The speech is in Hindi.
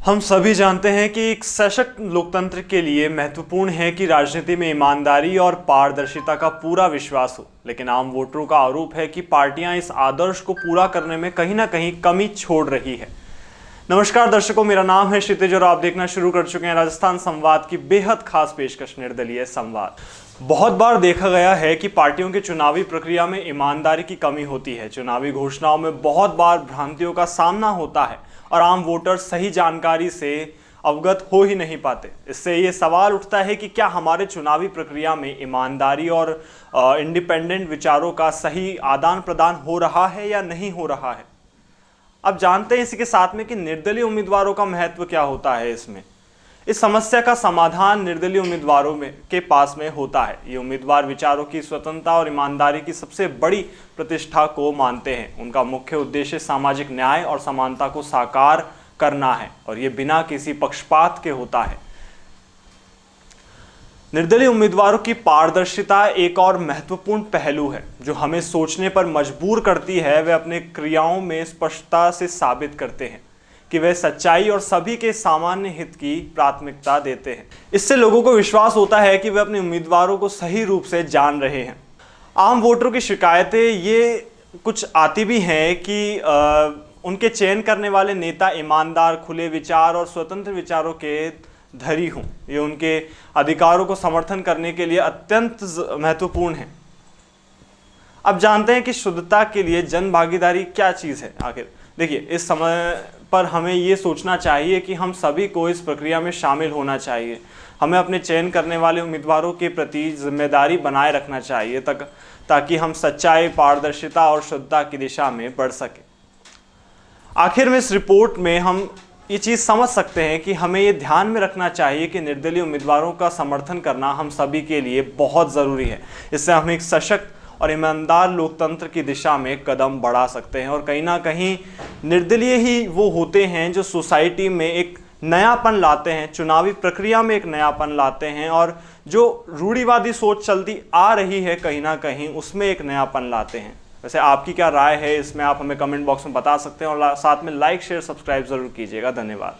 हम सभी जानते हैं कि एक सशक्त लोकतंत्र के लिए महत्वपूर्ण है कि राजनीति में ईमानदारी और पारदर्शिता का पूरा विश्वास हो। लेकिन आम वोटरों का आरोप है कि पार्टियां इस आदर्श को पूरा करने में कहीं ना कहीं कमी छोड़ रही है। नमस्कार दर्शकों, मेरा नाम है क्षितिज और आप देखना शुरू कर चुके हैं राजस्थान संवाद की बेहद खास पेशकश निर्दलीय संवाद। बहुत बार देखा गया है कि पार्टियों के चुनावी प्रक्रिया में ईमानदारी की कमी होती है। चुनावी घोषणाओं में बहुत बार भ्रांतियों का सामना होता है और आम वोटर सही जानकारी से अवगत हो ही नहीं पाते। इससे ये सवाल उठता है कि क्या हमारे चुनावी प्रक्रिया में ईमानदारी और इंडिपेंडेंट विचारों का सही आदान प्रदान हो रहा है या नहीं हो रहा है। अब जानते हैं इसी के साथ में कि निर्दलीय उम्मीदवारों का महत्व क्या होता है। इस समस्या का समाधान निर्दलीय उम्मीदवारों के पास में होता है। ये उम्मीदवार विचारों की स्वतंत्रता और ईमानदारी की सबसे बड़ी प्रतिष्ठा को मानते हैं। उनका मुख्य उद्देश्य सामाजिक न्याय और समानता को साकार करना है और ये बिना किसी पक्षपात के होता है। निर्दलीय उम्मीदवारों की पारदर्शिता एक और महत्वपूर्ण पहलू है जो हमें सोचने पर मजबूर करती है। वे अपने क्रियाओं में स्पष्टता से साबित करते हैं कि वे सच्चाई और सभी के सामान्य हित की प्राथमिकता देते हैं। इससे लोगों को विश्वास होता है कि वे अपने उम्मीदवारों को सही रूप से जान रहे हैं। आम वोटरों की शिकायतें ये कुछ आती भी हैं कि उनके चयन करने वाले नेता ईमानदार, खुले विचार और स्वतंत्र विचारों के धरी हों। ये उनके अधिकारों को समर्थन करने के लिए अत्यंत महत्वपूर्ण है। अब जानते हैं कि शुद्धता के लिए जन भागीदारी क्या चीज़ है। आखिर देखिए, इस समय पर हमें ये सोचना चाहिए कि हम सभी को इस प्रक्रिया में शामिल होना चाहिए। हमें अपने चयन करने वाले उम्मीदवारों के प्रति जिम्मेदारी बनाए रखना चाहिए ताकि हम सच्चाई, पारदर्शिता और शुद्धता की दिशा में बढ़ सकें। आखिर में इस रिपोर्ट में हम ये चीज़ समझ सकते हैं कि हमें ये ध्यान में रखना चाहिए कि निर्दलीय उम्मीदवारों का समर्थन करना हम सभी के लिए बहुत ज़रूरी है। इससे हम एक सशक्त और ईमानदार लोकतंत्र की दिशा में कदम बढ़ा सकते हैं और कहीं ना कहीं निर्दलीय ही वो होते हैं जो सोसाइटी में एक नयापन लाते हैं, चुनावी प्रक्रिया में एक नयापन लाते हैं और जो रूढ़िवादी सोच चलती आ रही है कहीं ना कहीं उसमें एक नयापन लाते हैं। वैसे आपकी क्या राय है इसमें, आप हमें कमेंट बॉक्स में बता सकते हैं और साथ में लाइक, शेयर, सब्सक्राइब जरूर कीजिएगा। धन्यवाद।